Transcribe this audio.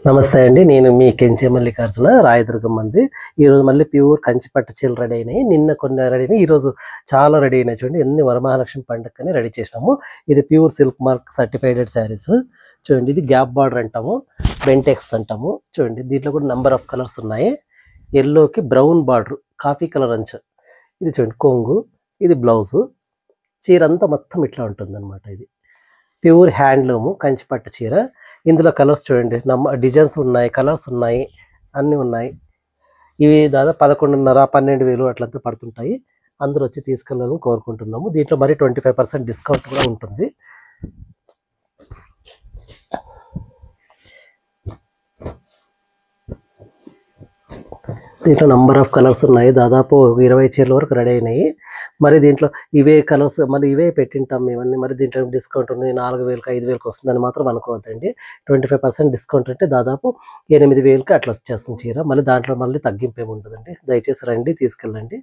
నమస్తే అండి. నేను మీ కెంచె మల్లికార్జున రాయదుర్గం మంది. ఈరోజు మళ్ళీ ప్యూర్ కంచిపట్టు చీరలు రెడీ అయినాయి. నిన్న కొన్ని రెడీ అయినాయి. ఈరోజు చాలా రెడీ అయినాయి. చూడండి ఎన్ని వరమహాలక్ష్మి పండగకని రెడీ చేసినాము. ఇది ప్యూర్ సిల్క్ మార్క్ సర్టిఫైడెడ్ శారీస్. చూడండి ఇది గ్యాప్ బార్డర్ అంటాము, బెంటెక్స్ అంటాము. చూడండి దీంట్లో కూడా నెంబర్ ఆఫ్ కలర్స్ ఉన్నాయి. ఎల్లోకి బ్రౌన్ బార్డర్, కాఫీ కలర్ అంచు. ఇది చూడండి కొంగు, ఇది బ్లౌజు. చీర అంతా మొత్తం ఇట్లా ఉంటుందన్నమాట. ఇది ప్యూర్ హ్యాండ్లూము కంచిపట్టు చీర. ఇందులో కలర్స్ చూడండి, డిజైన్స్ ఉన్నాయి, కలర్స్ ఉన్నాయి, అన్నీ ఉన్నాయి. ఇవి దాదాపు 11,500 12,000 అట్లంతా పడుతుంటాయి. అందరూ వచ్చి తీసుకెళ్ళాలని కోరుకుంటున్నాము. దీంట్లో మరి 25% డిస్కౌంట్ కూడా ఉంటుంది. దీంట్లో నంబర్ ఆఫ్ కలర్స్ ఉన్నాయి. దాదాపు 20 చీరల వరకు రెడీ అయినాయి. మరి దీంట్లో ఇవే కలర్స్ మళ్ళీ ఇవే పెట్టింటాం మేమన్నీ. మరి దీంట్లో డిస్కౌంట్ ఉంది, 4,000కి 5,000కి వస్తుందని మాత్రం అనుకోవద్దండి. 25% డిస్కౌంట్ అంటే దాదాపు 8,000కి అట్లా వచ్చేస్తుంది చీర. మళ్ళీ దాంట్లో మళ్ళీ తగ్గింపు ఏమి ఉండదండి. దయచేసి రండి, తీసుకెళ్ళండి.